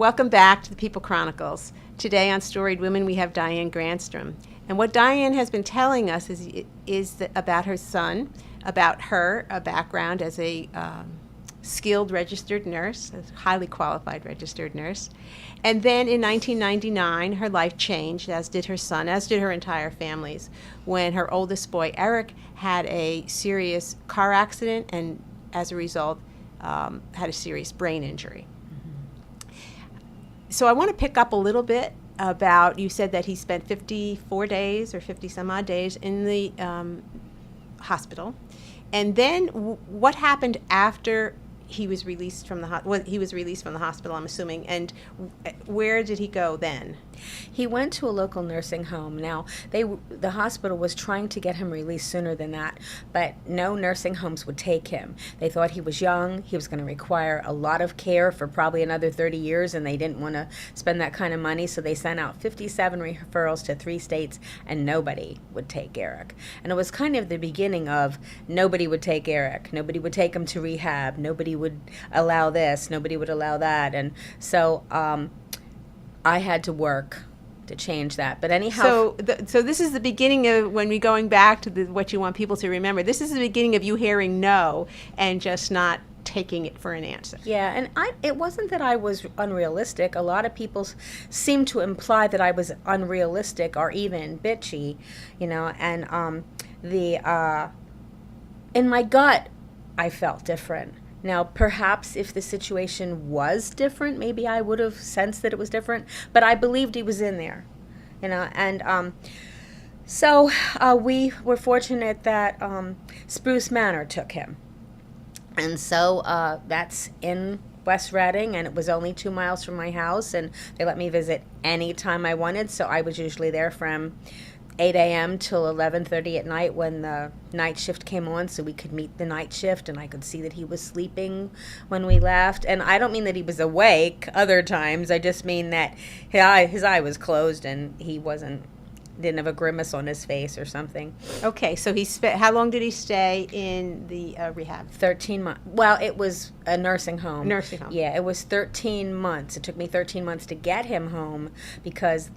Welcome back to the People Chronicles. Today on Storied Women, we have Diane Grandstrom. And what Diane has been telling us is about her son, about her background as a skilled registered nurse, a highly qualified registered nurse. And then in 1999, her life changed, as did her son, as did her entire family's, when her oldest boy, Eric, had a serious car accident and, as a result, had a serious brain injury. So I want to pick up a little bit about, you said that he spent 54 days or 50 some odd days in the hospital. And then what happened after he was released from the hospital, I'm assuming, and where did he go then? He went to a local nursing home. Now, the hospital was trying to get him released sooner than that, but no nursing homes would take him. They thought he was young, he was going to require a lot of care for probably another 30 years, and they didn't want to spend that kind of money, so they sent out 57 referrals to 3 states, and nobody would take Eric. And it was kind of the beginning of nobody would take Eric. Nobody would take him to rehab. Nobody would allow this. Nobody would allow that. And so I had to work to change that. But anyhow, so this is the beginning of, when we're going back to what you want people to remember, this is the beginning of you hearing no and just not taking it for an answer. Yeah, and it wasn't that I was unrealistic. A lot of people seem to imply that I was unrealistic or even bitchy, and in my gut, I felt different. Now, perhaps if the situation was different, maybe I would have sensed that it was different, but I believed he was in there, and so we were fortunate that Spruce Manor took him, and so that's in West Reading, and it was only 2 miles from my house, and they let me visit any time I wanted, so I was usually there from 8 a.m. till 11:30 at night when the night shift came on, so we could meet the night shift, and I could see that he was sleeping when we left. And I don't mean that he was awake other times. I just mean that his eye was closed and he didn't have a grimace on his face or something. Okay, so how long did he stay in the rehab? 13 months. Well, it was a nursing home. Nursing home. Yeah, it was 13 months. It took me 13 months to get him home because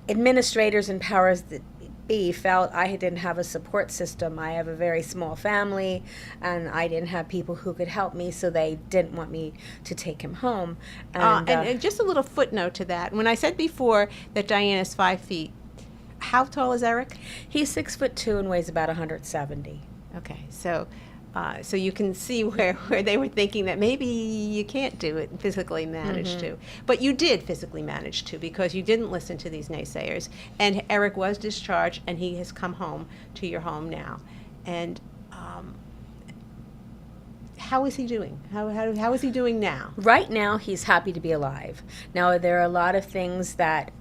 administrators and powers that be felt I didn't have a support system. I have a very small family, and I didn't have people who could help me, so they didn't want me to take him home. And just a little footnote to that. When I said before that Diane is 5 feet, how tall is Eric? He's 6'2" and weighs about 170. Okay, so you can see where they were thinking that maybe you can't do it and physically manage to. But you did physically manage to, because you didn't listen to these naysayers. And Eric was discharged, and he has come home to your home now. And how is he doing? How is he doing now? Right now, he's happy to be alive. Now, there are a lot of things that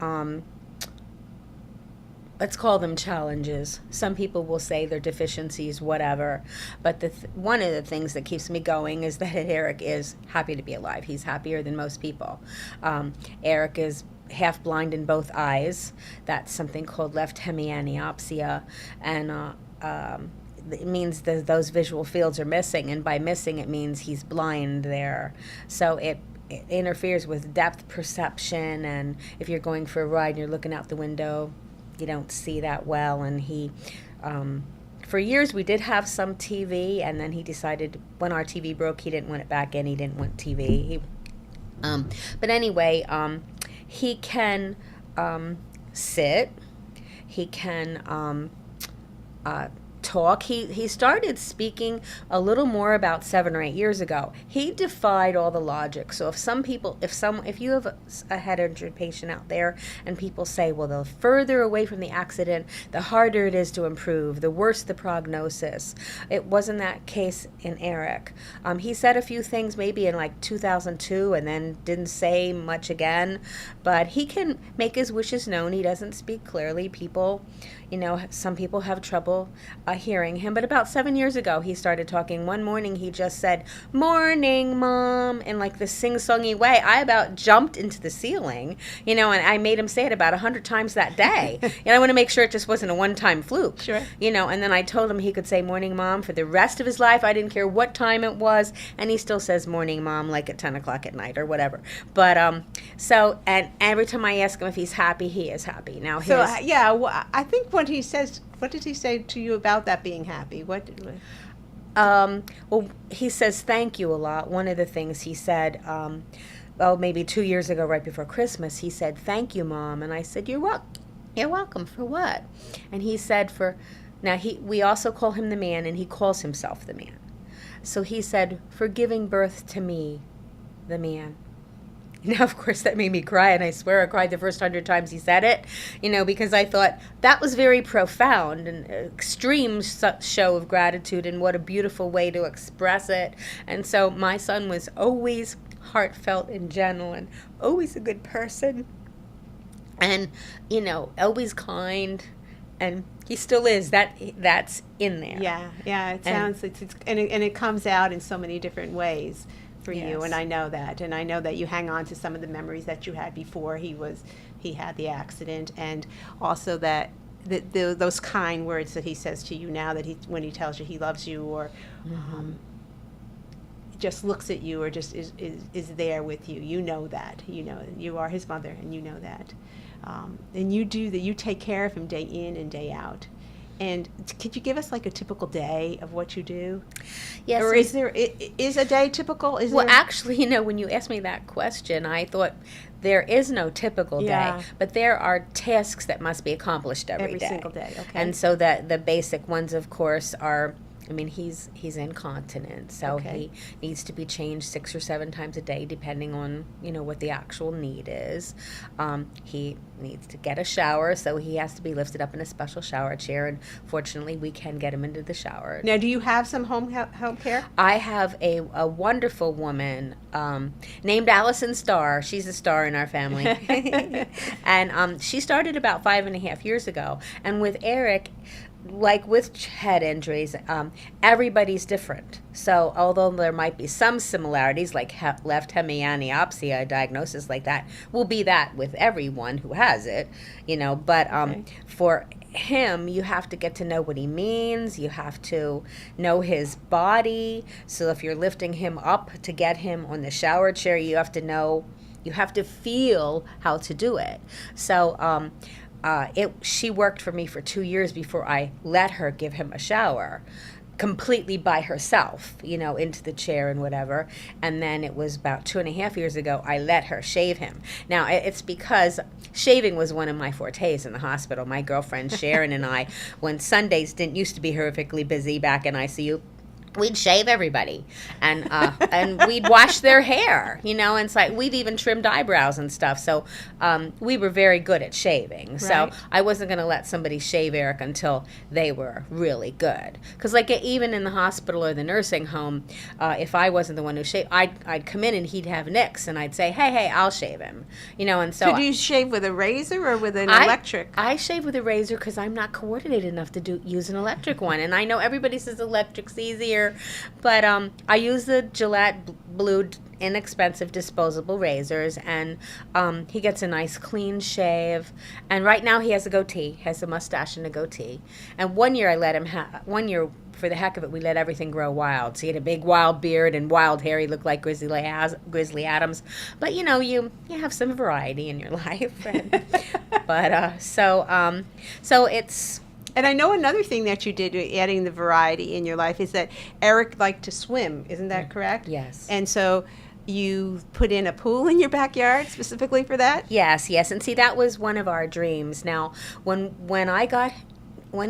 let's call them challenges. Some people will say they're deficiencies, whatever. But one of the things that keeps me going is that Eric is happy to be alive. He's happier than most people. Eric is half blind in both eyes. That's something called left hemianopsia. And it means that those visual fields are missing. And by missing, it means he's blind there. So it interferes with depth perception. And if you're going for a ride and you're looking out the window, you don't see that well. And he, for years we did have some TV, and then he decided when our TV broke he didn't want it back in. He didn't want TV. But anyway, he can sit. He can talk. He started speaking a little more about 7 or 8 years ago. He defied all the logic. So if you have a head injured patient out there, and people say, well, the further away from the accident, the harder it is to improve, the worse the prognosis. It wasn't that case in Eric. He said a few things maybe in like 2002 and then didn't say much again, but he can make his wishes known. He doesn't speak clearly. Some people have trouble hearing him, but about 7 years ago he started talking. One morning he just said, "Morning, Mom," in like this sing-songy way. I about jumped into the ceiling, and I made him say it about 100 times that day. And I want to make sure it just wasn't a one-time fluke. Sure. And then I told him he could say "Morning, Mom" for the rest of his life. I didn't care what time it was, and he still says "Morning, Mom" like at 10 o'clock at night or whatever. But and every time I ask him if he's happy, he is happy. Now his, I think what he says, what did he say to you about that being happy? Well, he says thank you a lot. One of the things he said, maybe 2 years ago, right before Christmas, he said, "Thank you, Mom." And I said, "You're welcome. For what?" And he said, we also call him the man, and he calls himself the man. So he said, "For giving birth to me, the man." Now, of course, that made me cry, and I swear I cried the first 100 times he said it, because I thought that was very profound and extreme show of gratitude, and what a beautiful way to express it. And so my son was always heartfelt and gentle, and always a good person, and, always kind, and he still is. That's in there. Yeah. It sounds, and it comes out in so many different ways for you, and I know that you hang on to some of the memories that you had before he had the accident, and also that those kind words that he says to you now, that when he tells you he loves you, or just looks at you, or just is there with you. That you are his mother, and that, and you take care of him day in and day out. And could you give us like a typical day of what you do? Yes. Or is a day typical? Actually, when you asked me that question, I thought there is no typical day, but there are tasks that must be accomplished every day. Single day. Okay. And so that the basic ones, of course, are, he's incontinent, so he needs to be changed 6 or 7 times a day, depending on, what the actual need is. He needs to get a shower, so he has to be lifted up in a special shower chair, and fortunately we can get him into the shower. Now, do you have some home care? I have a wonderful woman named Allison Starr. She's a star in our family. And she started about 5.5 years ago, and with Eric, like with head injuries, everybody's different. So although there might be some similarities, like left hemianopsia, a diagnosis like that, will be that with everyone who has it, but for him, you have to get to know what he means. You have to know his body. So if you're lifting him up to get him on the shower chair, you have to feel how to do it. So she worked for me for 2 years before I let her give him a shower completely by herself, into the chair and whatever. And then it was about 2.5 years ago I let her shave him. Now, it's because shaving was one of my fortes in the hospital. My girlfriend Sharon and I, when Sundays didn't used to be horrifically busy back in ICU, we'd shave everybody, and we'd wash their hair, and it's like we'd even trimmed eyebrows and stuff. So we were very good at shaving. Right. So I wasn't going to let somebody shave Eric until they were really good. Because like even in the hospital or the nursing home, if I wasn't the one who shaved, I'd come in and he'd have nicks, and I'd say, hey, I'll shave him. And so. So do you shave with a razor or with an electric? I shave with a razor because I'm not coordinated enough to use an electric one. And I know everybody says electric's easier. But I use the Gillette Blue inexpensive disposable razors, and he gets a nice clean shave. And right now he has a goatee, has a mustache and a goatee. And one year for the heck of it, we let everything grow wild. So he had a big wild beard and wild hair. He looked like Grizzly Adams. But you have some variety in your life. So it's. And I know another thing that you did, adding the variety in your life, is that Eric liked to swim. Isn't that correct? Yes. And so you put in a pool in your backyard specifically for that? Yes. And see, that was one of our dreams. Now, when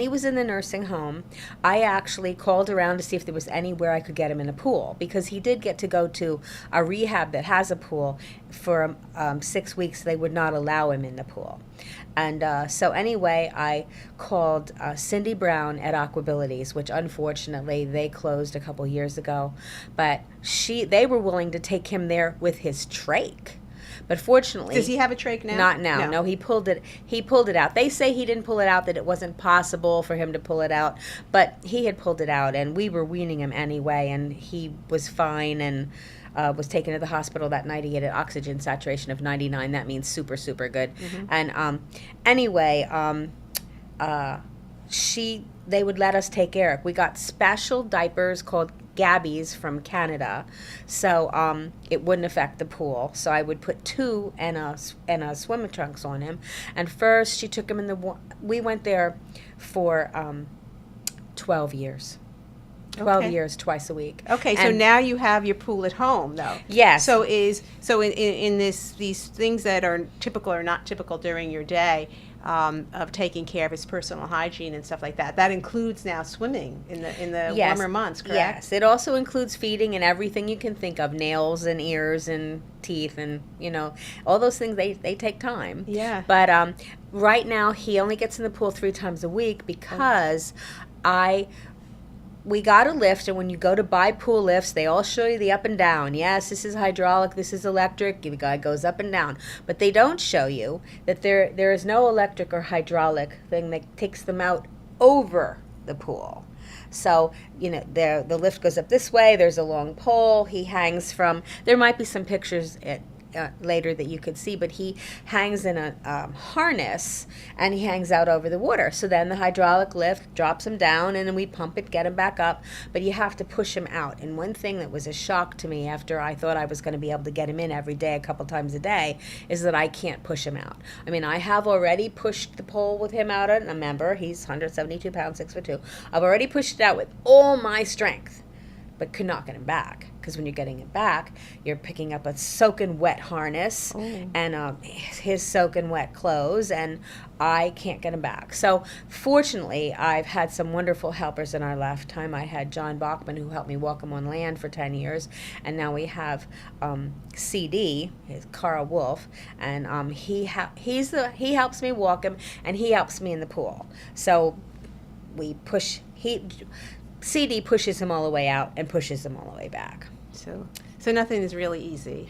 he was in the nursing home, I actually called around to see if there was anywhere I could get him in a pool, because he did get to go to a rehab that has a pool. For 6 weeks, they would not allow him in the pool. And so anyway, I called Cindy Brown at Aquabilities, which unfortunately they closed a couple years ago. But they were willing to take him there with his trach. But fortunately, Does he have a trach now? not now. No, he pulled it. He pulled it out. They say he didn't pull it out; that it wasn't possible for him to pull it out. But he had pulled it out, and we were weaning him anyway, and he was fine and was taken to the hospital that night. He had an oxygen saturation of 99. That means super, super good. And anyway, they would let us take Eric. We got special diapers called Gabby's from Canada, so it wouldn't affect the pool. So I would put 2 and a swimming trunks on him. And first, she took him in the. We went there for 12 years. 12 Okay. years, twice a week. Okay, so And- now you have your pool at home, though. Yes. So in these things that are typical or not typical during your day, of taking care of his personal hygiene and stuff like that, that includes now swimming in the Yes. warmer months, correct? Yes, it also includes feeding and everything you can think of, nails and ears and teeth and, all those things, they take time. Yeah. But right now, he only gets in the pool 3 times a week because we got a lift, and when you go to buy pool lifts, they all show you the up and down. Yes, this is hydraulic, this is electric, the guy goes up and down. But they don't show you that there is no electric or hydraulic thing that takes them out over the pool. So, the lift goes up this way, there's a long pole, he hangs from, there might be some pictures later that you could see, but he hangs in a harness, and he hangs out over the water. So then the hydraulic lift drops him down, and then we pump it, get him back up, but you have to push him out. And one thing that was a shock to me after I thought I was going to be able to get him in every day, a couple times a day, is that I can't push him out. I mean, I have already pushed the pole with him out, and remember, he's 172 pounds, 6'2". I've already pushed it out with all my strength, but could not get him back. Because when you're getting it back, you're picking up a soaking wet harness and his soaking wet clothes, and I can't get him back. So fortunately, I've had some wonderful helpers in our lifetime. I had John Bachman, who helped me walk him on land for 10 years, and now we have CD, his Carl Wolf, and he helps me walk him, and he helps me in the pool. So we CD pushes him all the way out and pushes him all the way back. So nothing is really easy.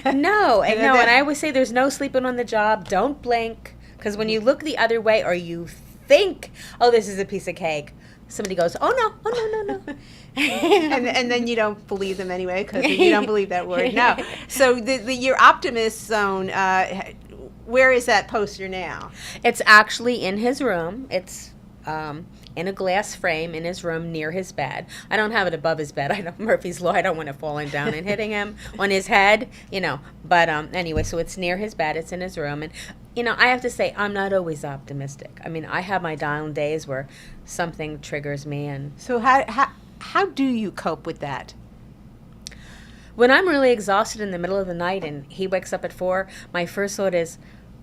No, and I always say there's no sleeping on the job. Don't blink, because when you look the other way or you think, oh, this is a piece of cake, somebody goes, oh no. and then you don't believe them anyway, because you don't believe that word. No. So your optimist zone, where is that poster now? It's actually in his room. It's in a glass frame in his room near his bed. I don't have it above his bed. I know Murphy's Law. I don't want it falling down and hitting him on his head, But anyway, so it's near his bed. It's in his room. And, I have to say, I'm not always optimistic. I mean, I have my down days where something triggers me. And So how do you cope with that? when I'm really exhausted in the middle of the night and he wakes up at 4, my first thought is,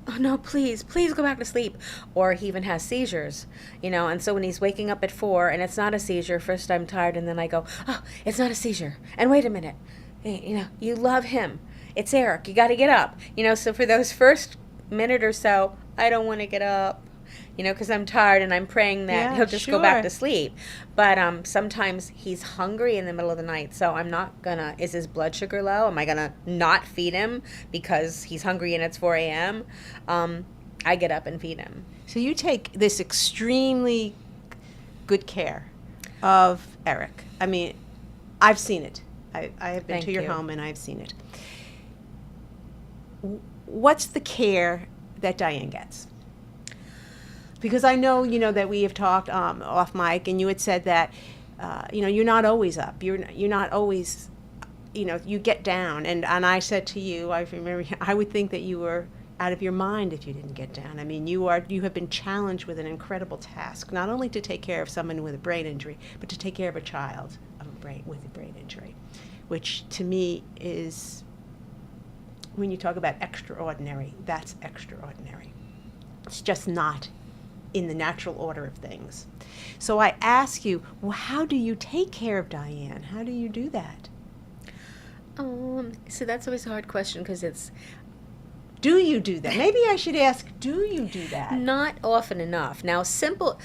oh no, please go back to sleep. Or he even has seizures, and so when he's waking up at 4 and it's not a seizure, first I'm tired, and then I go, oh, it's not a seizure. And wait a minute, you love him. It's Eric. You got to get up. So for those first minute or so, I don't want to get up, because I'm tired and I'm praying that he'll just go back to sleep. But sometimes he's hungry in the middle of the night, so I'm not gonna, is his blood sugar low? Am I gonna not feed him because he's hungry and it's 4 a.m.? I get up and feed him. So you take this extremely good care of Eric. I mean, I've seen it. I have been Thank to your you. home and I've seen it. What's the care that Diane gets? Because I know, that we have talked off mic, and you had said that, you're not always up. You're not always, you get down. And I said to you, I remember, I would think that you were out of your mind if you didn't get down. I mean, you have been challenged with an incredible task, not only to take care of someone with a brain injury, but to take care of a child with a brain injury, which to me is, when you talk about extraordinary, that's extraordinary. It's just not in the natural order of things. So I ask you, well, how do you take care of Diane? How do you do that? So that's always a hard question, because Do you do that? Maybe I should ask, do you do that? Not often enough. Now, simple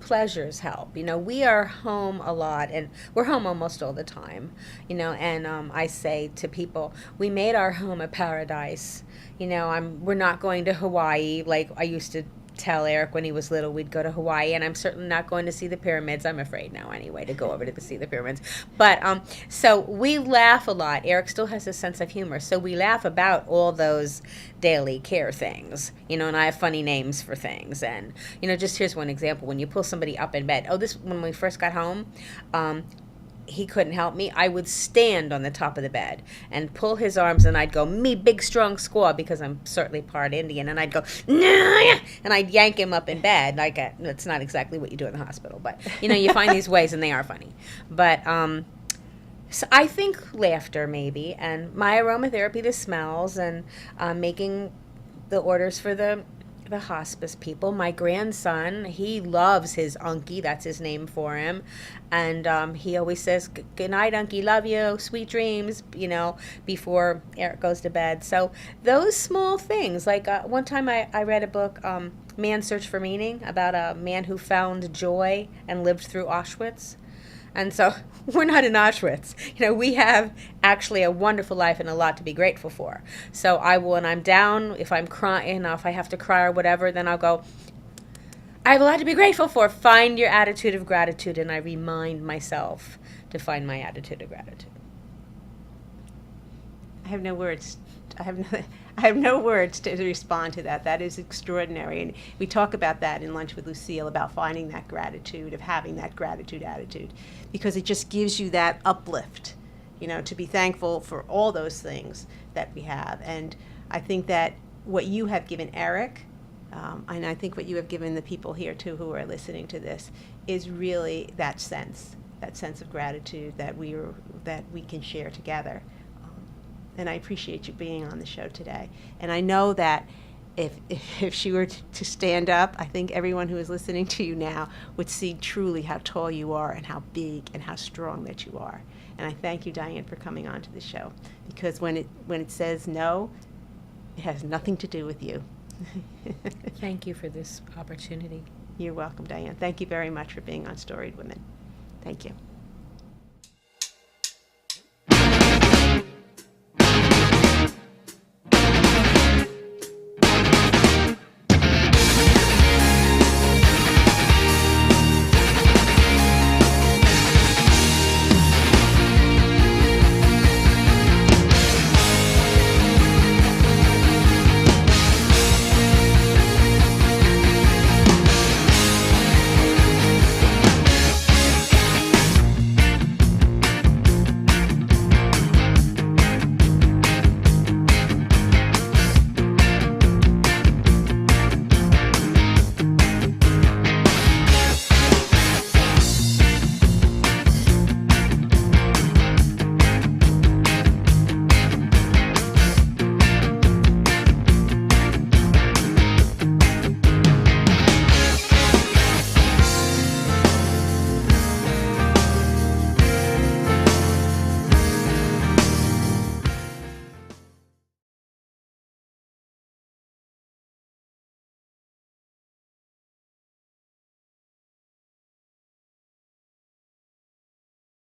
pleasures help. We are home a lot, and we're home almost all the time. And I say to people, we made our home a paradise. We're not going to Hawaii like I used to tell Eric when he was little we'd go to Hawaii, and I'm certainly not going to see the pyramids. I'm afraid now anyway to go over to see the pyramids. But so we laugh a lot. Eric still has a sense of humor, so we laugh about all those daily care things, and I have funny names for things. And just here's one example. When you pull somebody up in bed, when we first got home, he couldn't help me. I would stand on the top of the bed and pull his arms, and I'd go, me big strong squaw, because I'm certainly part Indian, and I'd go, nah, and I'd yank him up in bed. That's not exactly what you do in the hospital, but you find these ways, and they are funny. But so I think laughter maybe, and my aromatherapy, the smells, and making the orders for the hospice people. My grandson, he loves his Unky. That's his name for him. And he always says, good night, Unky, love you, sweet dreams, before Eric goes to bed. So those small things, like one time I read a book, Man's Search for Meaning, about a man who found joy and lived through Auschwitz. And so we're not in Auschwitz. We have actually a wonderful life and a lot to be grateful for. So when I'm down, if I'm crying, if I have to cry or whatever, then I'll go, I have a lot to be grateful for. Find your attitude of gratitude. And I remind myself to find my attitude of gratitude. I have no words. I have no words to respond to that. That is extraordinary. And we talk about that in Lunch with Lucille, about finding that gratitude, of having that gratitude attitude, because it just gives you that uplift, to be thankful for all those things that we have. And I think that what you have given Eric, and I think what you have given the people here too who are listening to this, is really that sense of gratitude that we can share together. And I appreciate you being on the show today. And I know that if she were to stand up, I think everyone who is listening to you now would see truly how tall you are and how big and how strong that you are. And I thank you, Diane, for coming on to the show, because when it says no, it has nothing to do with you. Thank you for this opportunity. You're welcome, Diane. Thank you very much for being on Storied Women. Thank you.